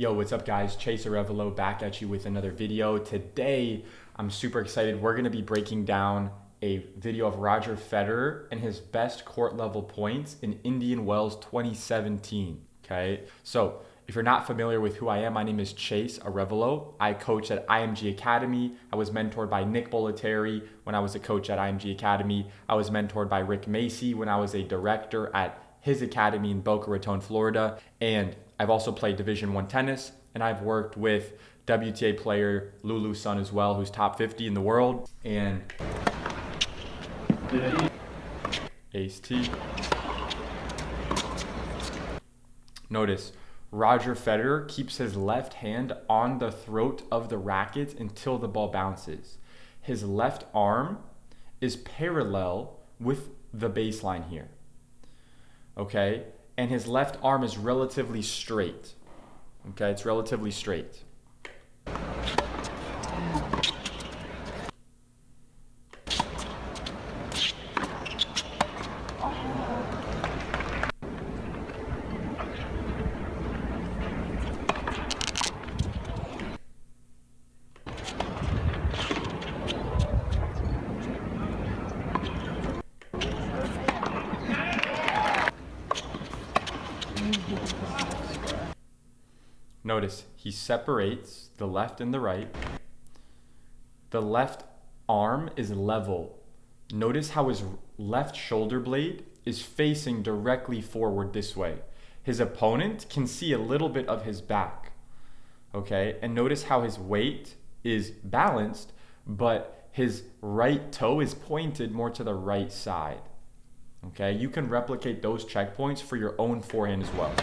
Yo, what's up guys? Chase Arevalo back at you with another video. Today, I'm super excited. We're gonna be breaking down a video of Roger Federer and his best court level points in Indian Wells 2017, okay? So, if you're not familiar with who I am, my name is Chase Arevalo. I coach at IMG Academy. I was mentored by Nick Bollettieri when I was a coach at IMG Academy. I was mentored by Rick Macy when I was a director at his academy in Boca Raton, Florida. And I've also played Division I tennis, and I've worked with WTA player Lulu Sun as well, who's top 50 in the world. And ace T. Notice, Roger Federer keeps his left hand on the throat of the racket until the ball bounces. His left arm is parallel with the baseline here, okay? And his left arm is relatively straight, okay? It's relatively straight. Notice he separates the left and the right. The left arm is level. Notice how his left shoulder blade is facing directly forward this way. His opponent can see a little bit of his back, okay? And notice how his weight is balanced, but his right toe is pointed more to the right side, okay? You can replicate those checkpoints for your own forehand as well.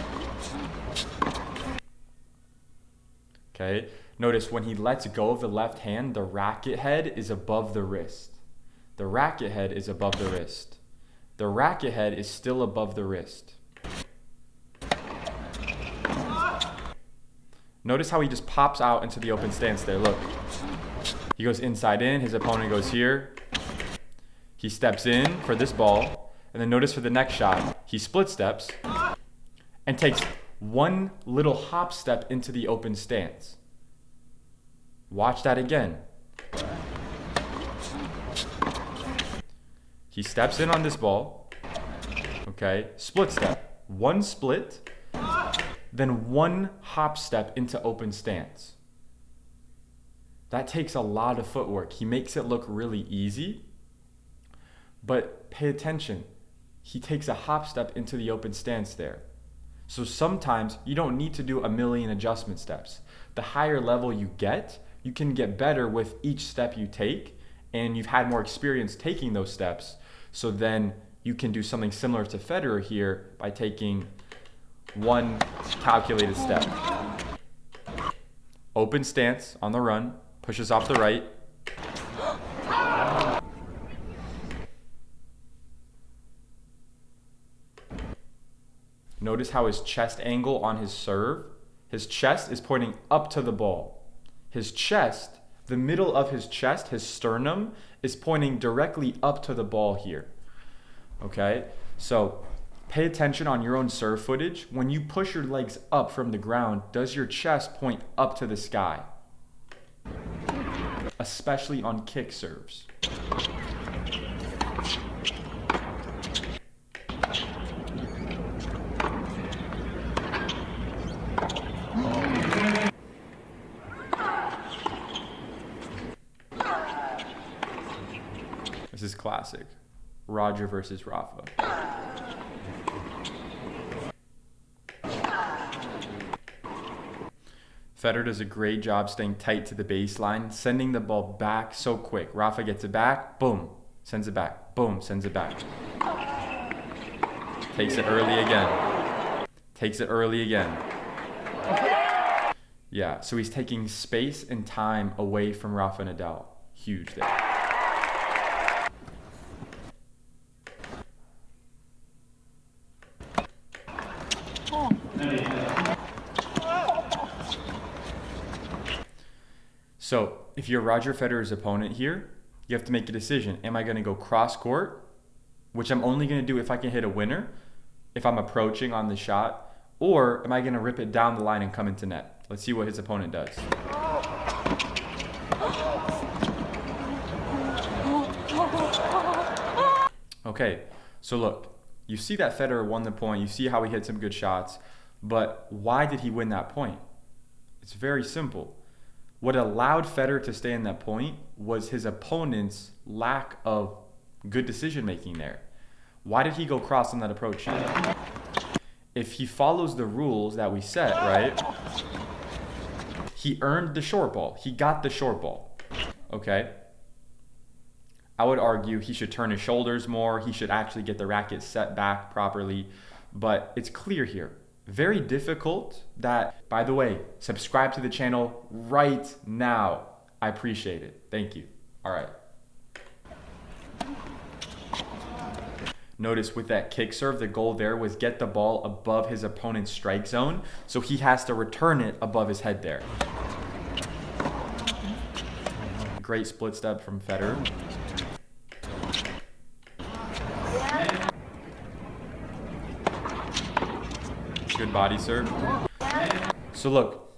Okay, notice when he lets go of the left hand, the racket head is above the wrist. The racket head is above the wrist. The racket head is still above the wrist. Notice how he just pops out into the open stance there, look. He goes inside in, his opponent goes here. He steps in for this ball, and then notice for the next shot, he split steps and takes one little hop step into the open stance. Watch that again. He steps in on this ball, okay, split step, one split, then one hop step into open stance. That takes a lot of footwork. He makes it look really easy, but pay attention. He takes a hop step into the open stance there. So sometimes you don't need to do a million adjustment steps. The higher level you can get better with each step you take, and you've had more experience taking those steps. So then you can do something similar to Federer here by taking one calculated step. Open stance on the run, pushes off the right. Notice how his chest angle on his serve, his chest is pointing up to the ball. His chest, the middle of his chest, his sternum, is pointing directly up to the ball here. Okay? So pay attention on your own serve footage. When you push your legs up from the ground, does your chest point up to the sky? Especially on kick serves. This is classic. Roger versus Rafa. Federer does a great job staying tight to the baseline, sending the ball back so quick. Rafa gets it back, boom, sends it back, boom, sends it back. Takes it early again. Takes it early again. Yeah, so he's taking space and time away from Rafa Nadal. Huge there. So if you're Roger Federer's opponent here, you have to make a decision. Am I going to go cross court, which I'm only going to do if I can hit a winner, if I'm approaching on the shot, Or am I going to rip it down the line and come into net? Let's see what his opponent does. Okay, so look, you see that Federer won the point. You see how he hit some good shots. But why did he win that point? It's very simple. What allowed Federer to stay in that point was his opponent's lack of good decision making there. Why did he go cross on that approach shot? If he follows the rules that we set, right, he earned the short ball. He got the short ball, okay? I would argue he should turn his shoulders more. He should actually get the racket set back properly. But it's clear here. Very difficult that, by the way, subscribe to the channel right now. I appreciate it. Thank you. All right. Notice with that kick serve, the goal there was get the ball above his opponent's strike zone. So he has to return it above his head there. Great split step from Federer. Good body serve. So look,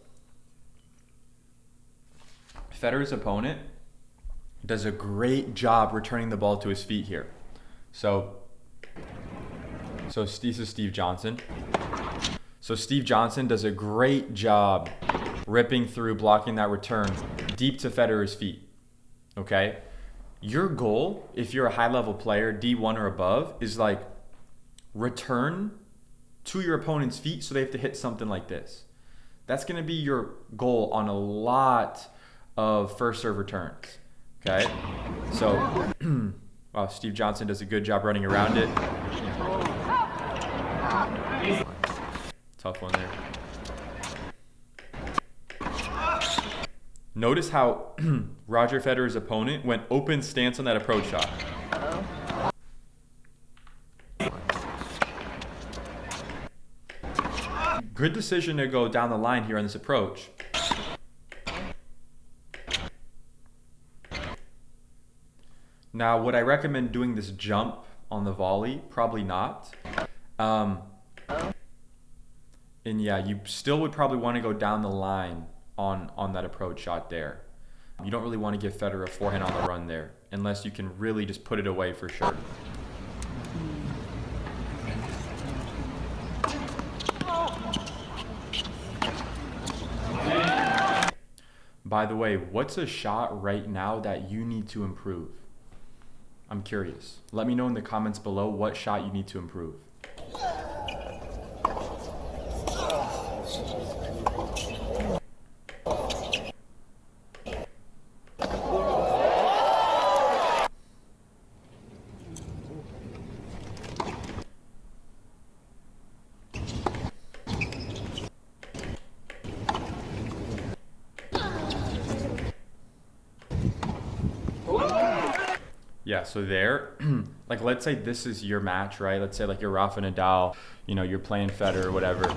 Federer's opponent does a great job returning the ball to his feet here. So this is Steve Johnson. So Steve Johnson does a great job ripping through, blocking that return deep to Federer's feet. Okay? Your goal, if you're a high-level player, D1 or above, is like return to your opponent's feet so they have to hit something like this. That's going to be your goal on a lot of first serve returns. Okay? So, wow, Steve Johnson does a good job running around it. Tough one there. Notice how Roger Federer's opponent went open stance on that approach shot. Good decision to go down the line here on this approach. Now, would I recommend doing this jump on the volley? Probably not. And yeah, you still would probably want to go down the line on that approach shot there. You don't really want to give Federer a forehand on the run there, unless you can really just put it away for sure. By the way, what's a shot right now that you need to improve? I'm curious. Let me know in the comments below what shot you need to improve. Yeah, so there, like let's say this is your match, right? Let's say like you're Rafa Nadal, you know, you're playing Federer or whatever.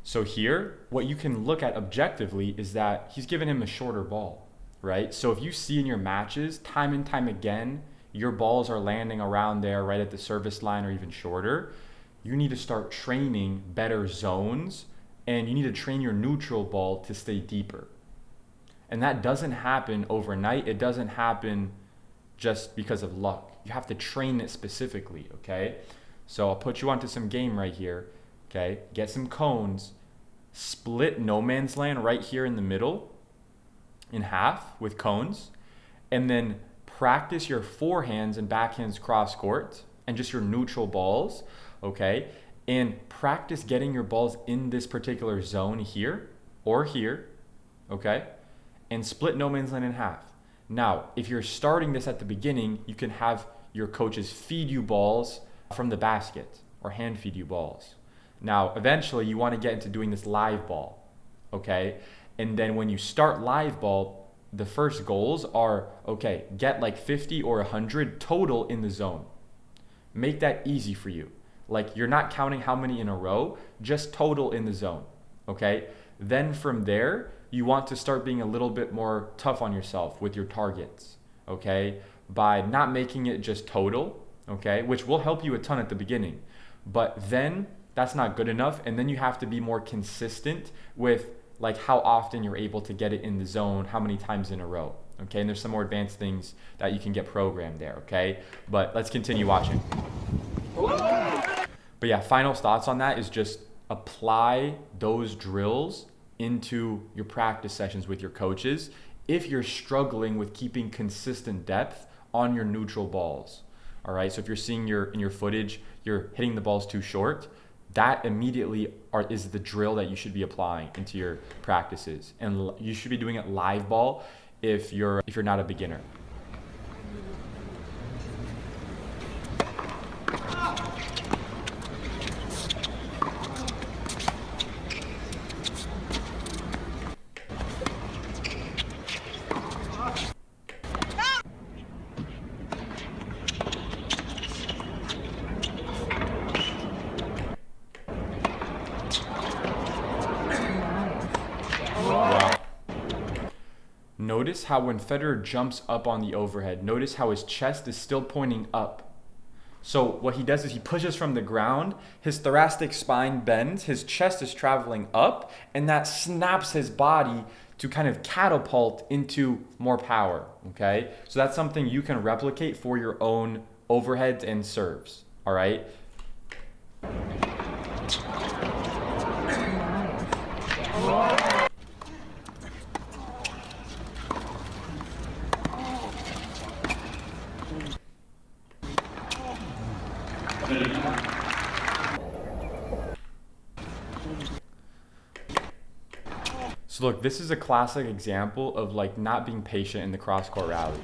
So here, what you can look at objectively is that he's given him a shorter ball, right? So if you see in your matches, time and time again, your balls are landing around there right at the service line or even shorter, you need to start training better zones and you need to train your neutral ball to stay deeper. And that doesn't happen overnight. It doesn't happen just because of luck. You have to train it specifically, okay? So I'll put you onto some game right here, okay? Get some cones, split no man's land right here in the middle in half with cones, and then practice your forehands and backhands cross court and just your neutral balls, okay? And practice getting your balls in this particular zone here or here, okay? And split no man's land in half. Now, if you're starting this at the beginning, you can have your coaches feed you balls from the basket or hand feed you balls. Now, eventually you want to get into doing this live ball, okay? And then when you start live ball, the first goals are, okay, get like 50 or 100 total in the zone. Make that easy for you. Like you're not counting how many in a row, just total in the zone, okay? Then from there, you want to start being a little bit more tough on yourself with your targets, okay? By not making it just total, okay? Which will help you a ton at the beginning. But then that's not good enough. And then you have to be more consistent with like how often you're able to get it in the zone, how many times in a row. Okay, and there's some more advanced things that you can get programmed there, okay? But let's continue watching. But yeah, final thoughts on that is just apply those drills into your practice sessions with your coaches if you're struggling with keeping consistent depth on your neutral balls. All right, so if you're seeing in your footage, you're hitting the balls too short, that immediately is the drill that you should be applying into your practices. And you should be doing it live ball if you're not a beginner. Notice how when Federer jumps up on the overhead, notice how his chest is still pointing up. So what he does is he pushes from the ground, his thoracic spine bends, his chest is traveling up, and that snaps his body to kind of catapult into more power, okay? So that's something you can replicate for your own overheads and serves, all right? So look, this is a classic example of like not being patient in the cross-court rally.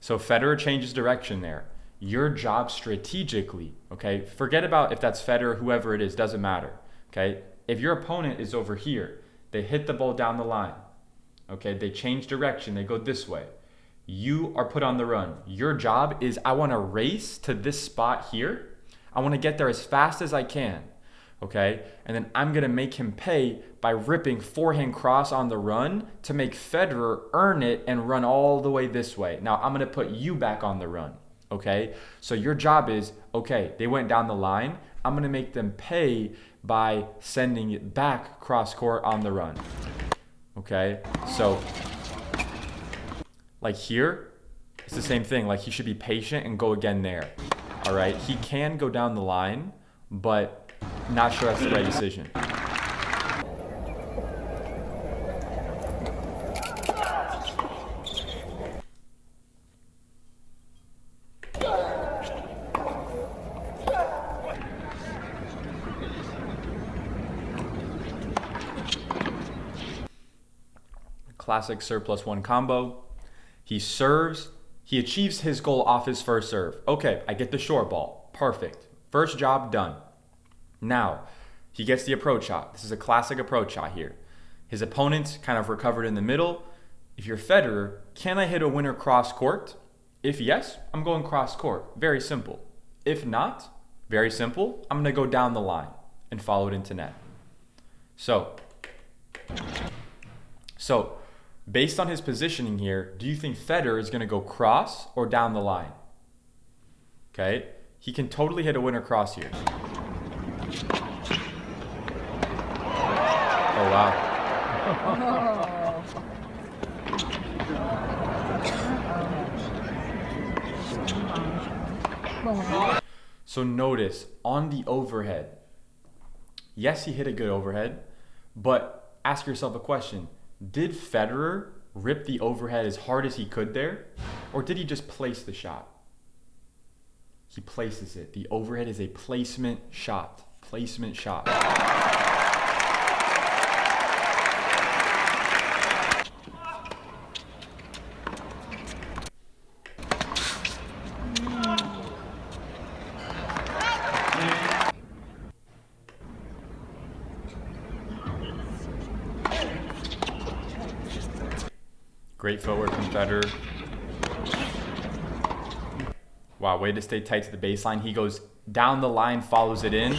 So Federer changes direction there. Your job strategically, okay, forget about if that's Federer, whoever it is, doesn't matter, okay? If your opponent is over here, they hit the ball down the line, okay? They change direction, they go this way. You are put on the run. Your job is I want to race to this spot here. I want to get there as fast as I can, okay? And then I'm going to make him pay by ripping forehand cross on the run to make Federer earn it and run all the way this way. Now I'm going to put you back on the run, okay? So your job is, okay, they went down the line. I'm going to make them pay by sending it back cross court on the run, okay? So like here, it's the same thing. Like he should be patient and go again there, all right? He can go down the line, but not sure that's the right decision. Classic serve plus one combo. He serves, he achieves his goal off his first serve. Okay, I get the short ball. Perfect. First job done. Now, he gets the approach shot. This is a classic approach shot here. His opponent kind of recovered in the middle. If you're Federer, can I hit a winner cross court? If yes, I'm going cross court. Very simple. If not, very simple. I'm going to go down the line and follow it into net. So based on his positioning here, do you think Federer is going to go cross or down the line? Okay, he can totally hit a winner cross here. Oh, wow. So notice on the overhead, yes, he hit a good overhead, but ask yourself a question. Did Federer rip the overhead as hard as he could there, or did he just place the shot? He places it. The overhead is a placement shot. Placement shot. Great footwork from Federer. Wow, way to stay tight to the baseline. He goes down the line, follows it in.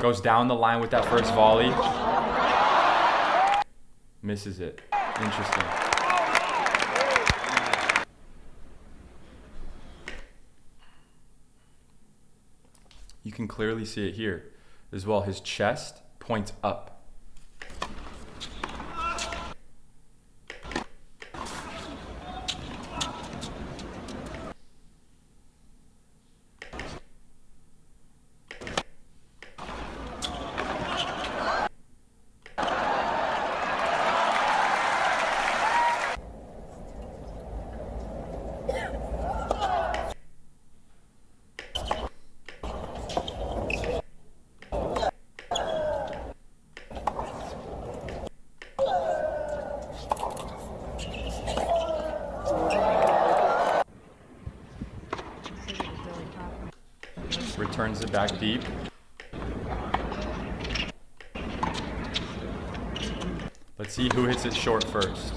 Goes down the line with that first volley. Misses it. Interesting. can clearly see it here as well. His chest points up. Returns it back deep. Let's see who hits it short first.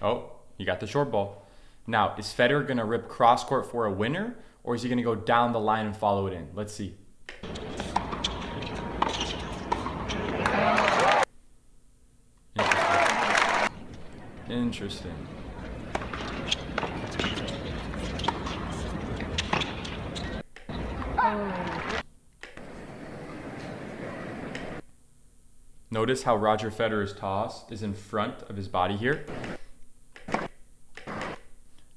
Oh, he got the short ball. Now, is Federer gonna rip cross court for a winner, or is he gonna go down the line and follow it in? Let's see. Interesting. Notice how Roger Federer's toss is in front of his body here.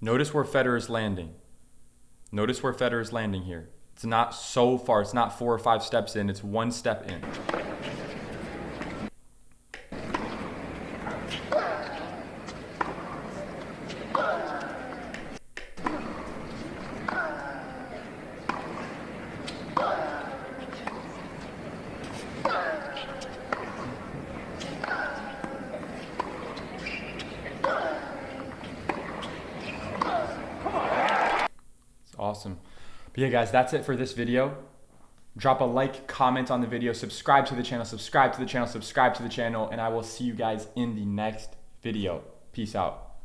Notice where Federer's landing. Notice where Federer's landing here. It's not so far. It's not 4 or 5 steps in. It's 1 step in. Awesome. But yeah, guys, that's it for this video. Drop a like, comment on the video, subscribe to the channel, subscribe to the channel, subscribe to the channel, and I will see you guys in the next video. Peace out.